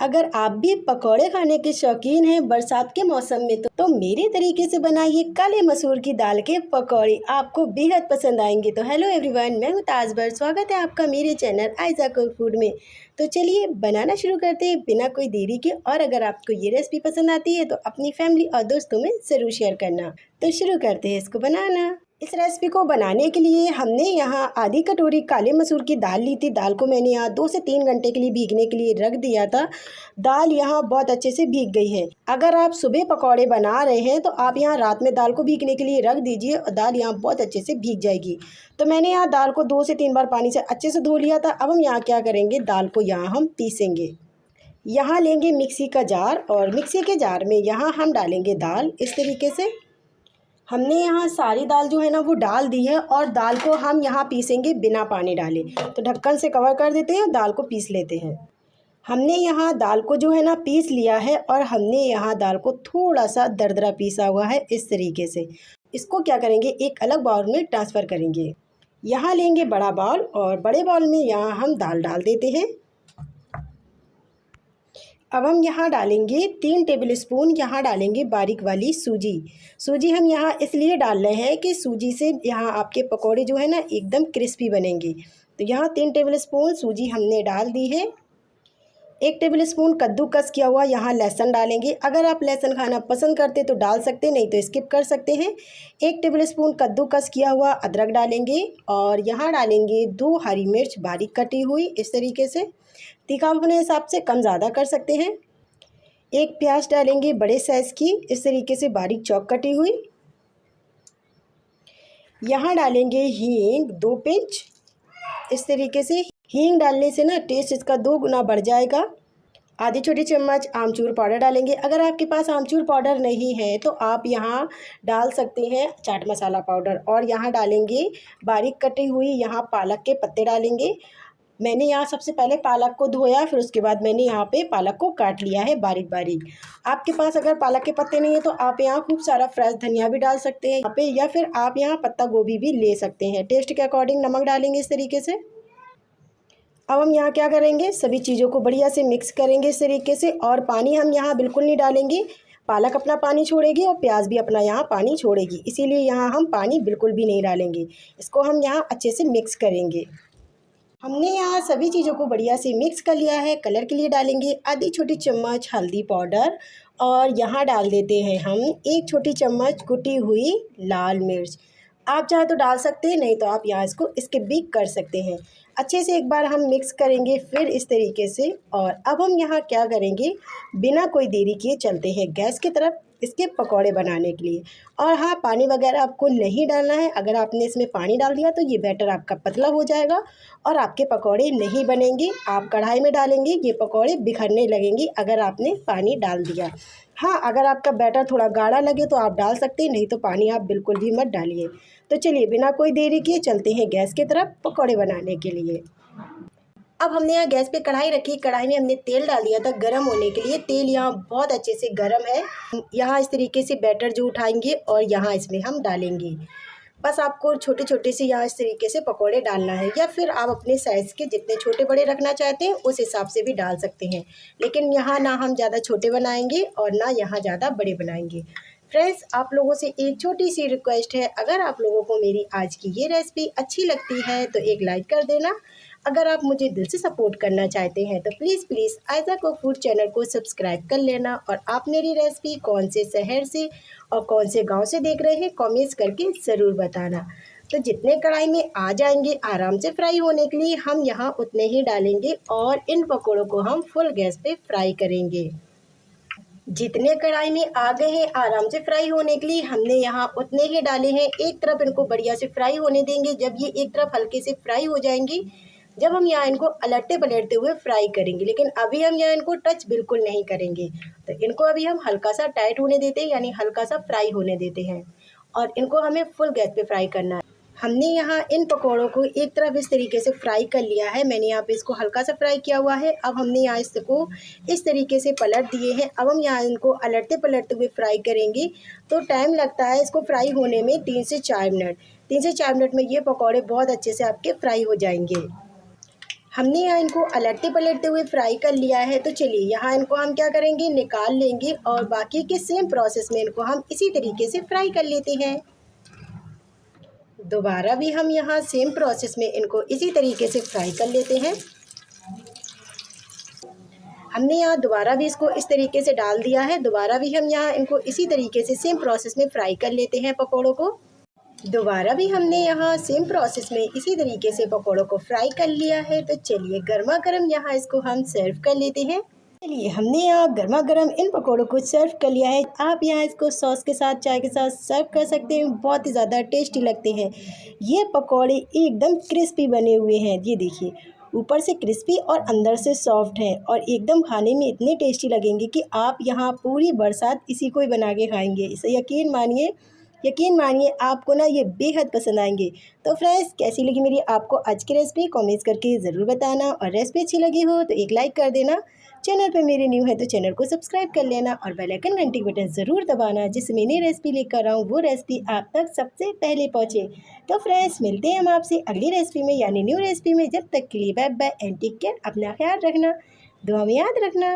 अगर आप भी पकौड़े खाने के शौकीन हैं बरसात के मौसम में तो मेरे तरीके से बनाइए काले मसूर की दाल के पकौड़े, आपको बेहद पसंद आएंगे। तो हेलो एवरीवन, मैं हूँ ताजबर, स्वागत है आपका मेरे चैनल आयजा कुक फूड में। तो चलिए बनाना शुरू करते हैं बिना कोई देरी के। और अगर आपको ये रेसिपी पसंद आती है तो अपनी फैमिली और दोस्तों में ज़रूर शेयर करना। तो शुरू करते हैं इसको बनाना। इस रेसिपी को बनाने के लिए हमने यहाँ आधी कटोरी काले मसूर की दाल ली थी। दाल को मैंने यहाँ 2 से 3 घंटे के लिए भीगने के लिए रख दिया था। दाल यहाँ बहुत अच्छे से भीग गई है। अगर आप सुबह पकौड़े बना रहे हैं तो आप यहाँ रात में दाल को भीगने के लिए रख दीजिए और दाल यहाँ बहुत अच्छे से भीग जाएगी। तो मैंने यहाँ दाल को 2 से 3 बार पानी से अच्छे से धो लिया था। अब हम यहाँ क्या करेंगे, दाल को यहाँ हम पीसेंगे। यहाँ लेंगे मिक्सी का जार और मिक्सी के जार में यहाँ हम डालेंगे दाल। इस तरीके से हमने यहाँ सारी दाल जो है ना वो डाल दी है और दाल को हम यहाँ पीसेंगे बिना पानी डाले। तो ढक्कन से कवर कर देते हैं और दाल को पीस लेते हैं। हमने यहाँ दाल को जो है ना पीस लिया है और हमने यहाँ दाल को थोड़ा सा दरदरा पीसा हुआ है। इस तरीके से इसको क्या करेंगे, एक अलग बाउल में ट्रांसफ़र करेंगे। यहाँ लेंगे बड़ा बाउल और बड़े बाउल में यहाँ हम दाल डाल देते हैं। अब हम यहाँ डालेंगे 3 टेबल स्पून यहाँ डालेंगे बारीक वाली सूजी हम यहाँ इसलिए डाल रहे हैं कि सूजी से यहाँ आपके पकोड़े जो है ना एकदम क्रिस्पी बनेंगे। तो यहाँ 3 टेबल स्पून सूजी हमने डाल दी है। 1 टेबल स्पून कद्दूकस किया हुआ यहाँ लहसुन डालेंगे। अगर आप लहसुन खाना पसंद करते तो डाल सकते, नहीं तो स्किप कर सकते हैं। 1 टेबल स्पून कद्दूकस किया हुआ अदरक डालेंगे और यहाँ डालेंगे 2 हरी मिर्च बारीक कटी हुई। इस तरीके से तीखा अपने हिसाब से कम ज़्यादा कर सकते हैं। 1 प्याज डालेंगे बड़े साइज़ की, इस तरीके से बारीक चॉप कटी हुई। यहाँ डालेंगे हींग 2 पिंच। इस तरीके से हींग डालने से ना टेस्ट इसका 2 गुना बढ़ जाएगा। आधी छोटी चम्मच आमचूर पाउडर डालेंगे। अगर आपके पास आमचूर पाउडर नहीं है तो आप यहाँ डाल सकते हैं चाट मसाला पाउडर। और यहाँ डालेंगे बारीक कटी हुई यहाँ पालक के पत्ते डालेंगे। मैंने यहाँ सबसे पहले पालक को धोया, फिर उसके बाद मैंने यहाँ पे पालक को काट लिया है बारीक बारीक। आपके पास अगर पालक के पत्ते नहीं है तो आप यहाँ खूब सारा फ्रेश धनिया भी डाल सकते हैं यहाँ पे, या फिर आप यहाँ पत्ता गोभी भी ले सकते हैं। टेस्ट के अकॉर्डिंग नमक डालेंगे इस तरीके से। अब हम यहाँ क्या करेंगे, सभी चीज़ों को बढ़िया से मिक्स करेंगे इस तरीके से। और पानी हम यहाँ बिल्कुल नहीं डालेंगे, पालक अपना पानी छोड़ेगी और प्याज भी अपना यहाँ पानी छोड़ेगी, इसीलिए यहाँ हम पानी बिल्कुल भी नहीं डालेंगे। इसको हम यहाँ अच्छे से मिक्स करेंगे। हमने यहाँ सभी चीज़ों को बढ़िया से मिक्स कर लिया है। कलर के लिए डालेंगे आधी छोटी चम्मच हल्दी पाउडर और यहाँ डाल देते हैं हम 1 छोटी चम्मच कुटी हुई लाल मिर्च। आप चाहे तो डाल सकते हैं, नहीं तो आप यहाँ इसको स्किप भी कर सकते हैं। अच्छे से एक बार हम मिक्स करेंगे फिर इस तरीके से। और अब हम यहाँ क्या करेंगे, बिना कोई देरी किए चलते हैं गैस की तरफ इसके पकौड़े बनाने के लिए। और हाँ, पानी वगैरह आपको नहीं डालना है। अगर आपने इसमें पानी डाल दिया तो ये बैटर आपका पतला हो जाएगा और आपके पकौड़े नहीं बनेंगे। आप कढ़ाई में डालेंगे ये पकौड़े बिखरने लगेंगे अगर आपने पानी डाल दिया। हाँ, अगर आपका बैटर थोड़ा गाढ़ा लगे तो आप डाल सकते हैं, नहीं तो पानी आप बिल्कुल भी मत डालिए। तो चलिए बिना कोई देरी किए चलते हैं गैस की तरफ पकौड़े बनाने के लिए। अब हमने यहाँ गैस पे कढ़ाई रखी। कढ़ाई में हमने तेल डाल दिया था गर्म होने के लिए। तेल यहाँ बहुत अच्छे से गर्म है। यहाँ इस तरीके से बैटर जो उठाएंगे और यहाँ इसमें हम डालेंगे। बस आपको छोटे छोटे से यहाँ इस तरीके से पकोड़े डालना है, या फिर आप अपने साइज़ के जितने छोटे बड़े रखना चाहते हैं उस हिसाब से भी डाल सकते हैं। लेकिन यहाँ ना हम ज़्यादा छोटे बनाएंगे और ना यहाँ ज़्यादा बड़े बनाएंगे। फ्रेंड्स, आप लोगों से एक छोटी सी रिक्वेस्ट है, अगर आप लोगों को मेरी आज की ये रेसिपी अच्छी लगती है तो एक लाइक कर देना। अगर आप मुझे दिल से सपोर्ट करना चाहते हैं तो please Aiza cook food channel को सब्सक्राइब कर लेना। और आप मेरी रेसिपी कौन से शहर से और कौन से गांव से देख रहे हैं कमेंट्स करके ज़रूर बताना। तो जितने कढ़ाई में आ जाएंगे आराम से फ्राई होने के लिए हम यहाँ उतने ही डालेंगे और इन पकौड़ों को हम फुल गैस पे फ्राई करेंगे। जितने कढ़ाई में आ गए हैं आराम से फ्राई होने के लिए हमने यहाँ उतने ही डाले हैं। एक तरफ इनको बढ़िया से फ्राई होने देंगे। जब ये एक तरफ हल्के से फ्राई हो जाएंगी, जब हम यहाँ इनको अलटते पलटते हुए फ्राई करेंगे। लेकिन अभी हम यहाँ इनको टच बिल्कुल नहीं करेंगे। तो इनको अभी हम हल्का सा टाइट होने देते हैं, यानी हल्का सा फ्राई होने देते हैं। और इनको हमें फुल गैस पे फ्राई करना है। हमने यहाँ इन पकौड़ों को एक तरफ इस तरीके से फ्राई कर लिया है। मैंने यहाँ पे इसको हल्का सा फ्राई किया हुआ है। अब हमने यहाँ इसको इस तरीके से पलट दिए हैं। अब हम यहाँ इनको अलटते पलटते हुए फ्राई करेंगे। तो टाइम लगता है इसको फ्राई होने में 3 से 4 मिनट। 3 से 4 मिनट में ये पकौड़े बहुत अच्छे से आपके फ्राई हो जाएंगे। हमने यहाँ इनको अलटते पलटते हुए फ्राई कर लिया है। तो चलिए यहाँ इनको हम क्या करेंगे, निकाल लेंगे और बाकी के सेम प्रोसेस में इनको हम इसी तरीके से फ्राई कर लेते हैं। दोबारा भी हम यहाँ सेम प्रोसेस में इनको इसी तरीके से फ्राई कर लेते हैं। हमने यहाँ दोबारा भी इसको इस तरीके से डाल दिया है। दोबारा भी हम यहाँ इनको इसी तरीके से सेम प्रोसेस में फ्राई कर लेते हैं पकौड़ों को। दोबारा भी हमने यहाँ सेम प्रोसेस में इसी तरीके से पकौड़ों को फ्राई कर लिया है। तो चलिए गर्मा गर्म यहाँ इसको हम सर्व कर लेते हैं। चलिए हमने यहाँ गर्मा गर्म इन पकौड़ों को सर्व कर लिया है। आप यहाँ इसको सॉस के साथ, चाय के साथ सर्व कर सकते हैं। बहुत ही ज़्यादा टेस्टी लगते हैं। ये पकौड़े एकदम क्रिस्पी बने हुए हैं। ये देखिए, ऊपर से क्रिस्पी और अंदर से सॉफ्ट हैं और एकदम खाने में इतने टेस्टी लगेंगे कि आप यहाँ पूरी बरसात इसी को ही बना के खाएंगे। इसे यकीन मानिए आपको ना ये बेहद पसंद आएंगे। तो फ्रेंड्स, कैसी लगी मेरी आपको आज की रेसिपी कमेंट्स करके ज़रूर बताना, और रेसिपी अच्छी लगी हो तो एक लाइक कर देना। चैनल पे मेरे न्यू है तो चैनल को सब्सक्राइब कर लेना और बेल आइकन घंटी बटन ज़रूर दबाना, जिससे मैं नई रेसिपी लेकर आऊँ वो रेसिपी आप तक सबसे पहले पहुँचे। तो फ्रेंड्स, मिलते हैं हम आपसे अगली रेसिपी में, यानी न्यू रेसिपी में। जब तक के लिए bye bye and take care. अपना ख्याल रखना, दुआ में याद रखना।